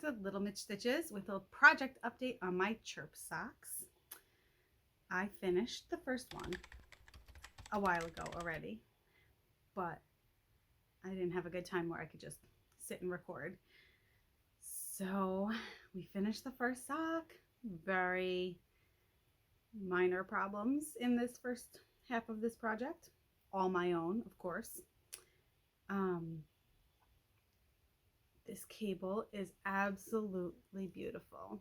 to Little Mitch Stitches with a project update on my Chirp Socks. I finished the first one a while ago already, but I didn't have a good time where I could just sit and record. So we finished the first sock. Very minor problems in this first half of this project. All my own, of course. This cable is absolutely beautiful.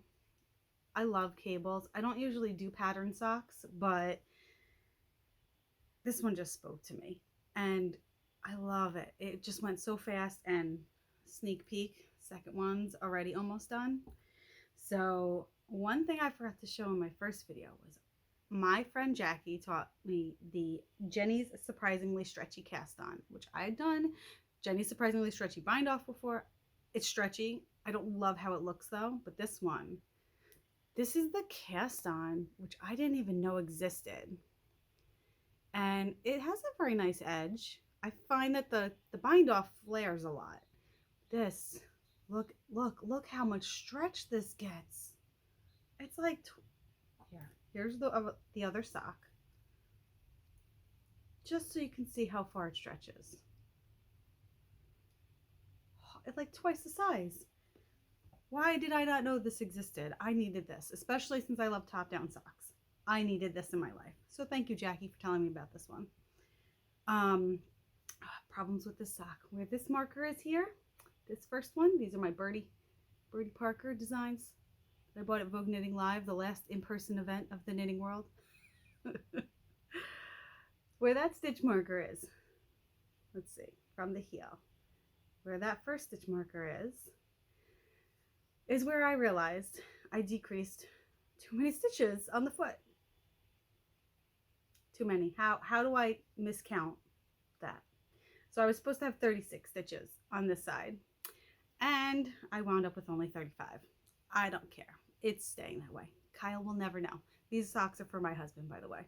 I love cables. I don't usually do pattern socks, but this one just spoke to me and I love it. It just went so fast, and sneak peek, second one's already almost done. So one thing I forgot to show in my first video was my friend Jackie taught me the Jenny's Surprisingly Stretchy cast on, which I had done Jenny's Surprisingly Stretchy bind off before. It's stretchy. I don't love how it looks though, but this one, this is the cast on, which I didn't even know existed. And it has a very nice edge. I find that the bind off flares a lot. This, look how much stretch this gets. It's like, here's the other sock. Just so you can see how far it stretches. It's like twice the size. Why did I not know this existed? I needed this, especially since I love top-down socks. I needed this in my life. So thank you, Jackie, for telling me about this one. Problems with this sock. Where this marker is here, this first one, these are my Birdie Parker designs. I bought at Vogue Knitting Live, the last in-person event of the knitting world. Where that stitch marker is, let's see, from the heel. Where that first stitch marker is where I realized I decreased too many stitches on the foot. Too many. How do I miscount that? So I was supposed to have 36 stitches on this side, and I wound up with only 35. I don't care. It's staying that way. Kyle will never know. These socks are for my husband, by the way.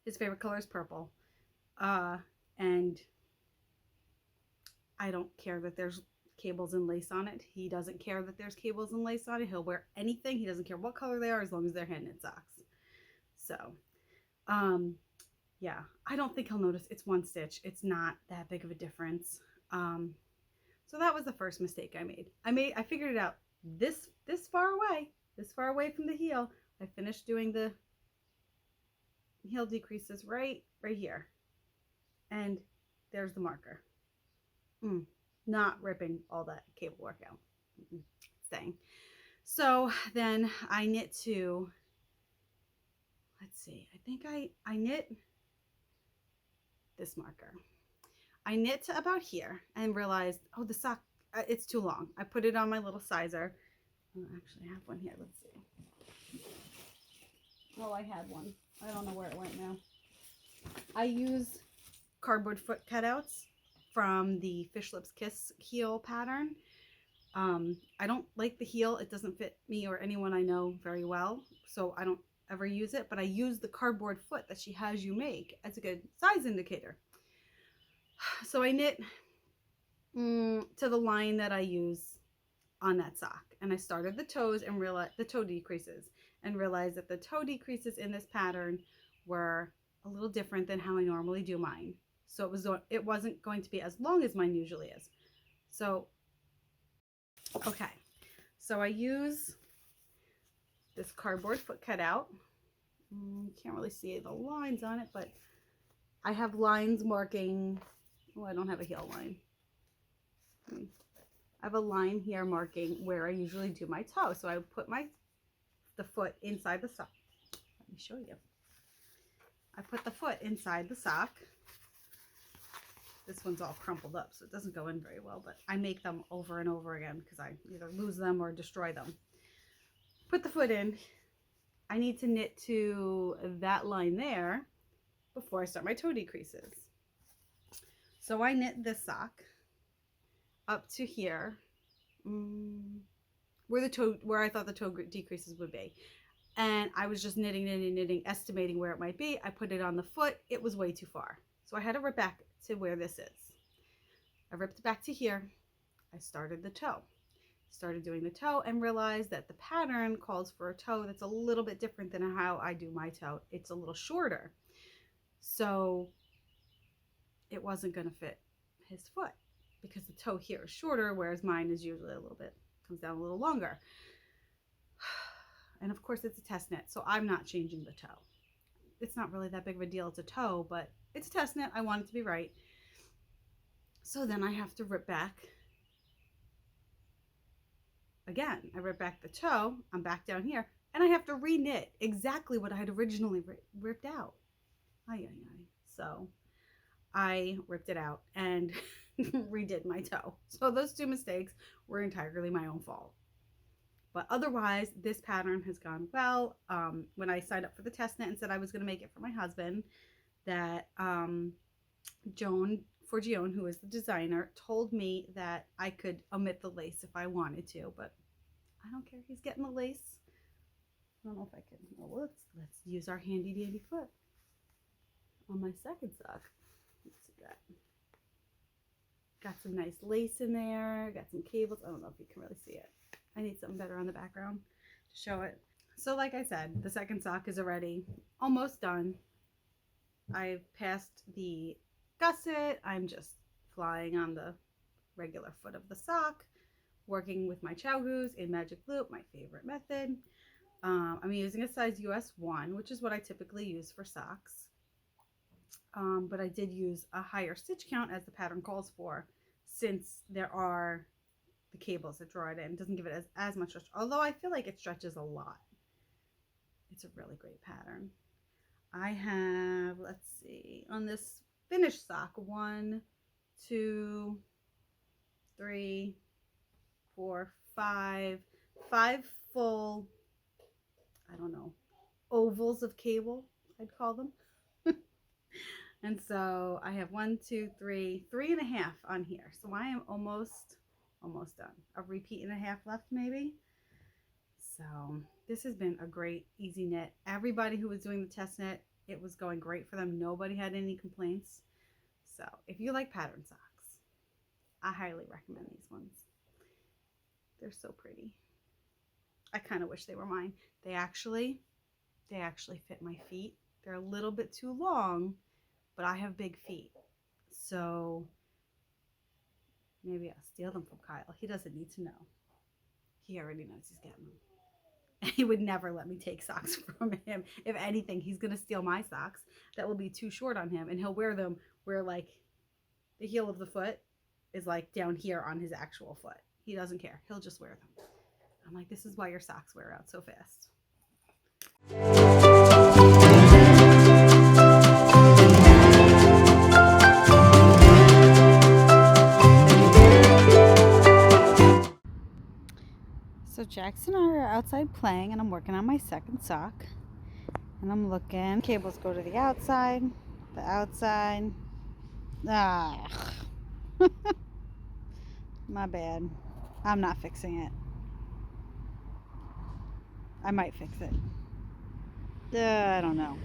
His favorite color is purple. And I don't care that there's cables and lace on it. He doesn't care that there's cables and lace on it. He'll wear anything. He doesn't care what color they are as long as they're hand knit socks. So, yeah, I don't think he'll notice. It's one stitch. It's not that big of a difference. So that was the first mistake I made. I figured it out this far away from the heel. I finished doing the heel decreases right here. And there's the marker. Not ripping all that cable work out. Staying. So then I knit to, let's see, I think I knit this marker. I knit to about here and realized, oh, the sock, it's too long. I put it on my little sizer. I actually have one here. Let's see. Oh, I had one. I don't know where it went now. I use cardboard foot cutouts from the Fish Lips Kiss heel pattern. I don't like the heel. It doesn't fit me or anyone I know very well, so I don't ever use it, but I use the cardboard foot that she has you make as a good size indicator. So I knit to the line that I use on that sock, and I started the toes and realized the toe decreases, and realized that the toe decreases in this pattern were a little different than how I normally do mine. So it wasn't going to be as long as mine usually is. So, okay. So I use this cardboard foot cutout. You can't really see the lines on it, but I have lines marking, oh, I don't have a heel line. I have a line here marking where I usually do my toe. So I put the foot inside the sock. Let me show you. I put the foot inside the sock. This one's all crumpled up, so it doesn't go in very well, but I make them over and over again because I either lose them or destroy them. Put the foot in. I need to knit to that line there before I start my toe decreases. So I knit this sock up to here, where I thought the toe decreases would be. And I was just knitting, estimating where it might be. I put it on the foot. It was way too far. So I had to rip back to where this is. I ripped back to here. I started the toe. started doing the toe and realized that the pattern calls for a toe that's a little bit different than how I do my toe. It's a little shorter. So it wasn't going to fit his foot because the toe here is shorter, whereas mine is usually a little bit, comes down a little longer. And of course it's a test knit, so I'm not changing the toe. It's not really that big of a deal. It's a toe, but it's a test knit. I want it to be right. So then I have to rip back again. I rip back the toe. I'm back down here, and I have to re-knit exactly what I had originally ripped out. So I ripped it out and redid my toe. So those two mistakes were entirely my own fault. But otherwise, this pattern has gone well. When I signed up for the test knit and said I was going to make it for my husband, that Joan Forgione, who is the designer, told me that I could omit the lace if I wanted to, but I don't care. He's getting the lace. I don't know if I can. Well, let's use our handy dandy foot on my second sock. Let's see that. Got some nice lace in there. Got some cables. I don't know if you can really see it. I need something better on the background to show it. So like I said, the second sock is already almost done. I've passed the gusset. I'm just flying on the regular foot of the sock, working with my chow goose in magic loop, my favorite method. I'm using a size US 1, which is what I typically use for socks. But I did use a higher stitch count as the pattern calls for, since there are the cables that draw it in. It doesn't give it as much stretch, although I feel like it stretches a lot. It's a really great pattern. I have, let's see, on this finished sock, 1, 2, 3, 4, 5 full, I don't know, ovals of cable, I'd call them. And so I have 1, 2, 3, 3.5 on here. So I am almost done. A repeat and a half left maybe. So this has been a great easy knit. Everybody who was doing the test knit, it was going great for them. Nobody had any complaints. So if you like pattern socks, I highly recommend these ones. They're so pretty. I kind of wish they were mine. They actually fit my feet. They're a little bit too long, but I have big feet. So maybe I'll steal them from Kyle. He doesn't need to know. He already knows he's getting them. And he would never let me take socks from him. If anything, he's going to steal my socks that will be too short on him, and he'll wear them where like the heel of the foot is like down here on his actual foot. He doesn't care. He'll just wear them. I'm like, this is why your socks wear out so fast. So Jackson and I are outside playing, and I'm working on my second sock. And I'm looking. Cables go to the outside. The outside. Ah. My bad. I'm not fixing it. I might fix it. I don't know.